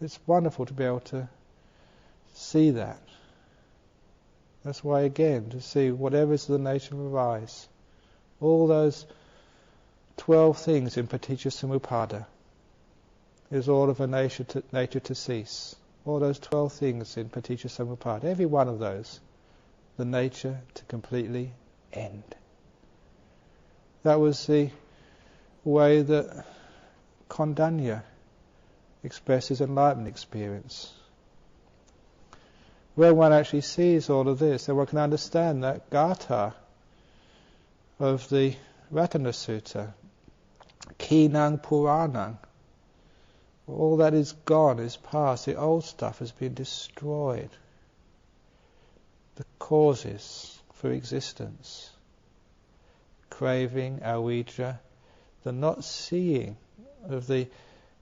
It's wonderful to be able to see that. That's why, again, to see whatever is the nature of arise, all those 12 things in Paticca Samuppada is all of a nature to cease. All those 12 things in Paticca Samuppada, every one of those, the nature to completely end. That was the way that Kondanya expresses enlightenment experience. Where one actually sees all of this, then one can understand that gatha of the Ratana Sutta, Kinang Puranang, all that is gone, is past, the old stuff has been destroyed. The causes for existence, craving, avijja, the not seeing of the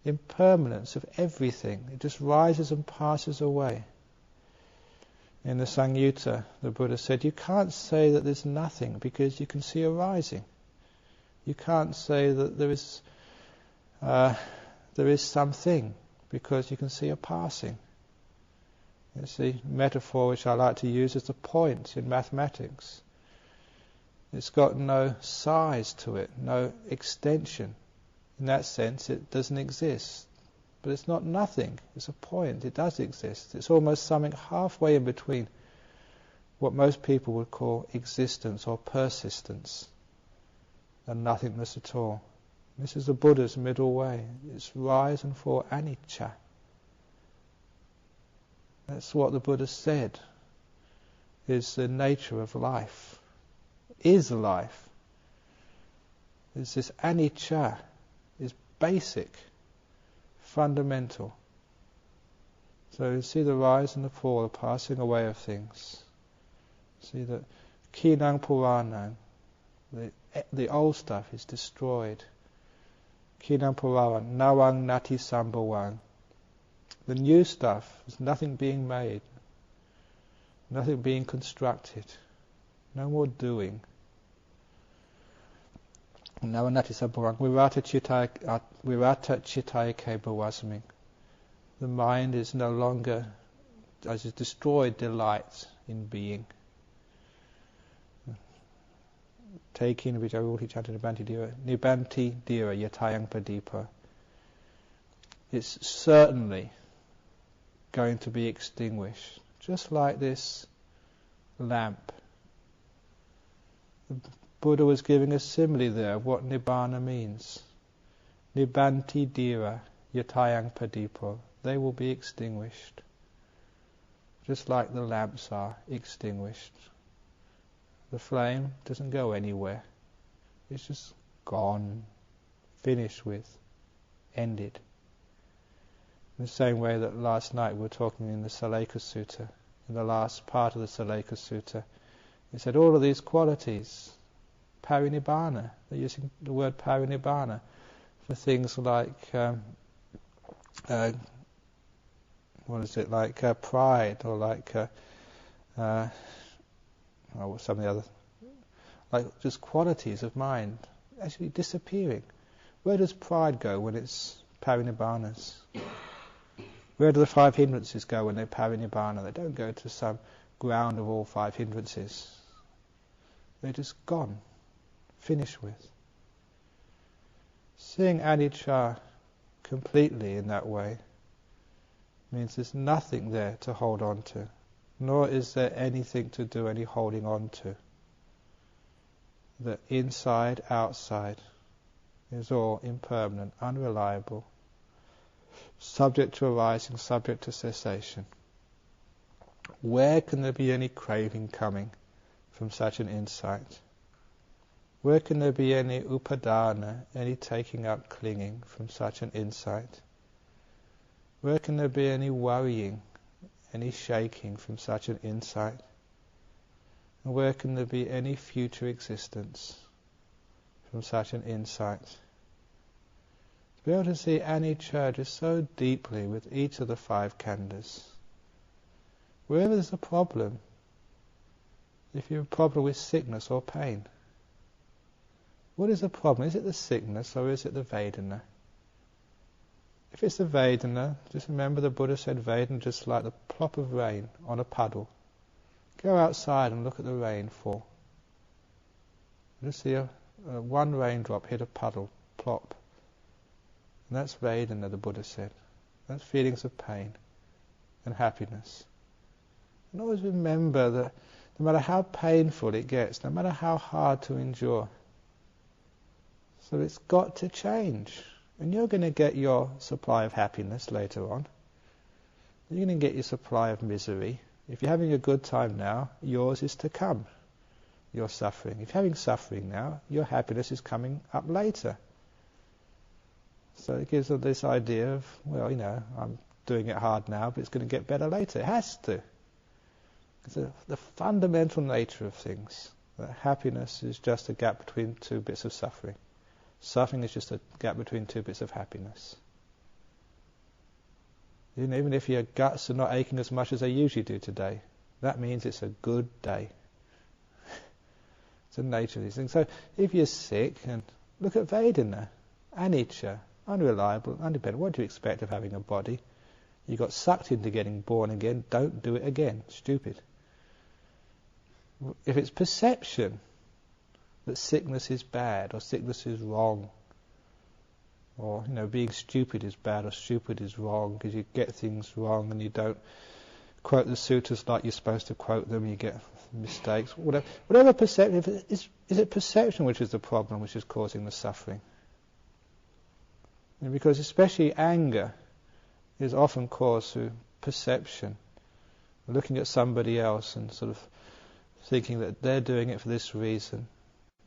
impermanence of everything, it just rises and passes away. In the Samyutta, the Buddha said, you can't say that there's nothing because you can see arising. You can't say that there is something because you can see a passing. It's the metaphor which I like to use as the point in mathematics. It's got no size to it, no extension. In that sense, it doesn't exist. But it's not nothing, it's a point, it does exist. It's almost something halfway in between what most people would call existence or persistence and nothingness at all. This is the Buddha's middle way. It's rise and fall, anicca. That's what the Buddha said is the nature of life, is life. It's this anicca, is basic, fundamental. So you see the rise and the fall, the passing away of things. See that Kinang Puranang, the old stuff is destroyed. Kinang Puranang, Nawang Nati Sambhavang. The new stuff is nothing being made, nothing being constructed, no more doing. Nawang Nati Sambhavang, Virata Chittayake Bhavasmi. The mind is no longer, as is destroyed, delight in being. Taking Vijaruti Chanta Nibanti Dira Yatayang Padipa. It's certainly going to be extinguished, just like this lamp. The Buddha was giving a simile there of what Nibbana means. Nibanti Dira Yatayang Padipa. They will be extinguished, just like the lamps are extinguished. The flame doesn't go anywhere. It's just gone, finished with, ended. In the same way that last night we were talking in the Saleka Sutta, in the last part of the Saleka Sutta, it said all of these qualities, parinibbana, they're using the word parinibbana for things like, pride, or like, some of the other, like just qualities of mind, actually disappearing. Where does pride go when it's parinibbanas? Where do the 5 hindrances go when they're parinibbana? They don't go to some ground of all 5 hindrances. They're just gone, finished with. Seeing anicca completely in that way means there's nothing there to hold on to, nor is there anything to do any holding on to. The inside, outside is all impermanent, unreliable, subject to arising, subject to cessation. Where can there be any craving coming from such an insight? Where can there be any upadana, any taking up, clinging from such an insight? Where can there be any worrying, any shaking from such an insight? And where can there be any future existence from such an insight? To be able to see anicca just so deeply with each of the 5 khandhas. Wherever there's a problem, if you have a problem with sickness or pain, what is the problem? Is it the sickness or is it the Vedana? If it's the Vedana, just remember the Buddha said Vedana just like the plop of rain on a puddle. Go outside and look at the rain fall. Just see one raindrop hit a puddle, plop. And that's Vedana, the Buddha said. That's feelings of pain and happiness. And always remember that no matter how painful it gets, no matter how hard to endure, so it's got to change. And you're going to get your supply of happiness later on. You're going to get your supply of misery. If you're having a good time now, yours is to come, your suffering. If you're having suffering now, your happiness is coming up later. So it gives us this idea of, well, I'm doing it hard now, but it's going to get better later. It has to. It's the fundamental nature of things, that happiness is just a gap between two bits of suffering. Suffering is just a gap between two bits of happiness. Even if your guts are not aching as much as they usually do today, that means it's a good day. It's the nature of these things. So if you're sick, and look at Vedana, Anicca, unreliable, undependent. What do you expect of having a body? You got sucked into getting born again, don't do it again. Stupid. If it's perception that sickness is bad, or sickness is wrong, or being stupid is bad, or stupid is wrong, because you get things wrong and you don't quote the sutras like you're supposed to quote them, you get mistakes, whatever perception. Is it perception which is the problem, which is causing the suffering? Because especially anger is often caused through perception, looking at somebody else and sort of thinking that they're doing it for this reason.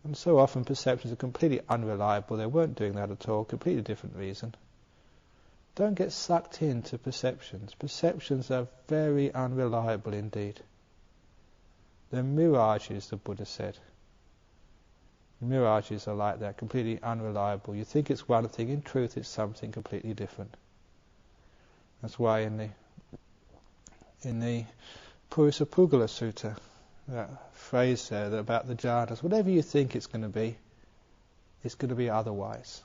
And so often perceptions are completely unreliable. They weren't doing that at all, completely different reason. Don't get sucked into perceptions. Perceptions are very unreliable indeed. They're mirages, the Buddha said. Mirages are like that, completely unreliable. You think it's one thing, in truth it's something completely different. That's why in the Purusapugala Sutta, that phrase there about the jhanas, whatever you think it's going to be otherwise.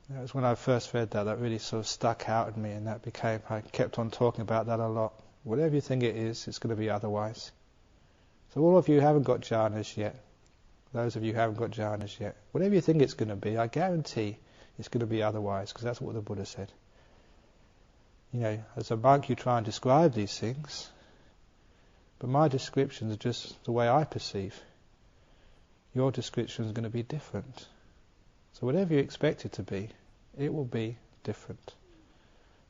That was when I first read that really sort of stuck out at me, and I kept on talking about that a lot. Whatever you think it is, it's going to be otherwise. So all of you haven't got jhanas yet. Those of you who haven't got jhanas yet, whatever you think it's going to be, I guarantee it's going to be otherwise, because that's what the Buddha said. As a monk you try and describe these things, but my descriptions are just the way I perceive. Your description is going to be different. So whatever you expect it to be, it will be different.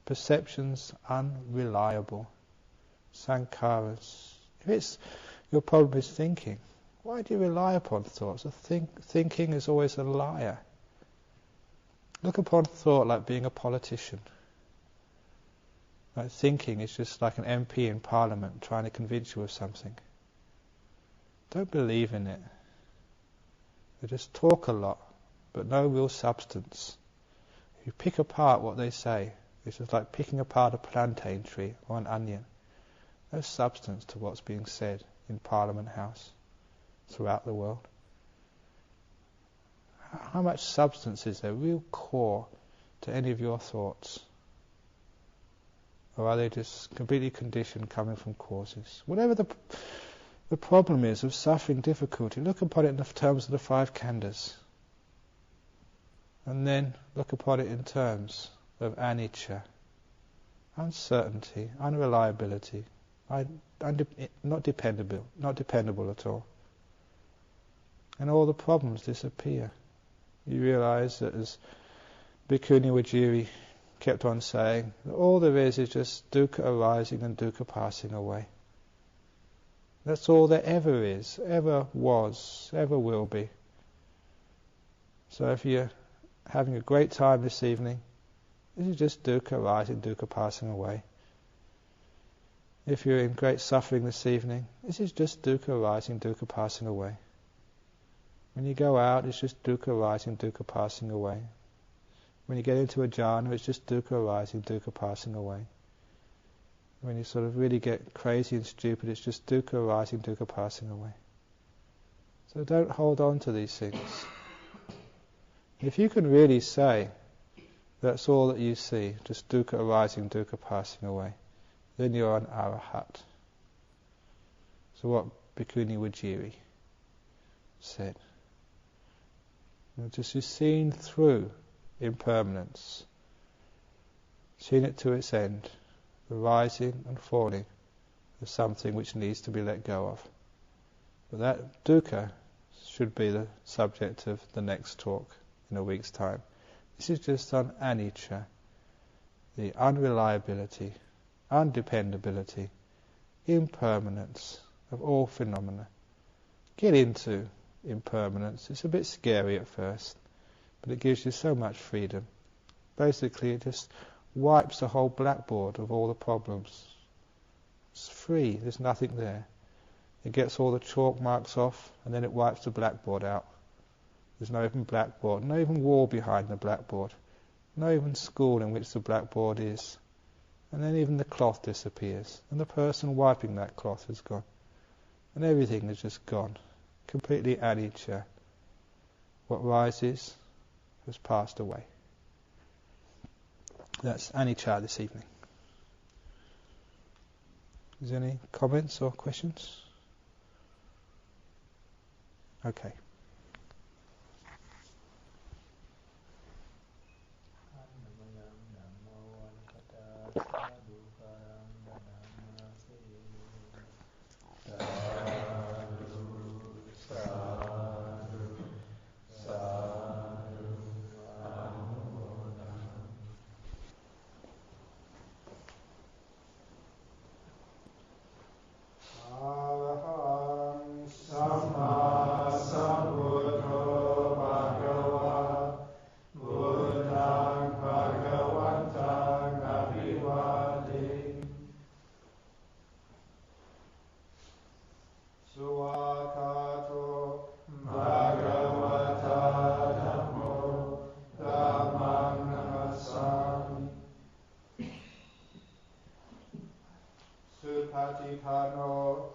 Perceptions unreliable. Sankharas. If it's your problem is thinking, why do you rely upon thoughts? Thinking is always a liar. Look upon thought like being a politician. Like thinking is just like an MP in Parliament trying to convince you of something. Don't believe in it. They just talk a lot, but no real substance. If you pick apart what they say, it's just like picking apart a plantain tree or an onion. No substance to what's being said in Parliament House throughout the world. How much substance is there, real core, to any of your thoughts? Or are they just completely conditioned, coming from causes? Whatever the problem is of suffering, difficulty, look upon it in the terms of the 5 khandhas. And then look upon it in terms of anicca, uncertainty, unreliability, not dependable at all. And all the problems disappear. You realize that, as Bhikkhuni Vajiri kept on saying, that all there is just dukkha arising and dukkha passing away. That's all there ever is, ever was, ever will be. So if you're having a great time this evening, this is just dukkha arising, dukkha passing away. If you're in great suffering this evening, this is just dukkha arising, dukkha passing away. When you go out, it's just dukkha arising, dukkha passing away. When you get into a jhana, it's just dukkha arising, dukkha passing away. When you sort of really get crazy and stupid, it's just dukkha arising, dukkha passing away. So don't hold on to these things. If you can really say, That's all that you see, just dukkha arising, dukkha passing away. Then you're an arahat. So what Bhikkhuni Vajiri said. Just you've seen through impermanence, seen it to its end, the rising and falling of something which needs to be let go of. But that dukkha should be the subject of the next talk in a week's time. This is just on anicca, the unreliability, undependability, impermanence of all phenomena. Get into impermanence. It's a bit scary at first, but it gives you so much freedom. Basically, it just wipes the whole blackboard of all the problems. It's free, there's nothing there. It gets all the chalk marks off, and then it wipes the blackboard out. There's no even blackboard, no even wall behind the blackboard, no even school in which the blackboard is. And then even the cloth disappears, and the person wiping that cloth is gone. And everything is just gone. Completely anicca. What rises has passed away. That's anicca this evening. Is there any comments or questions? Okay. Supatipano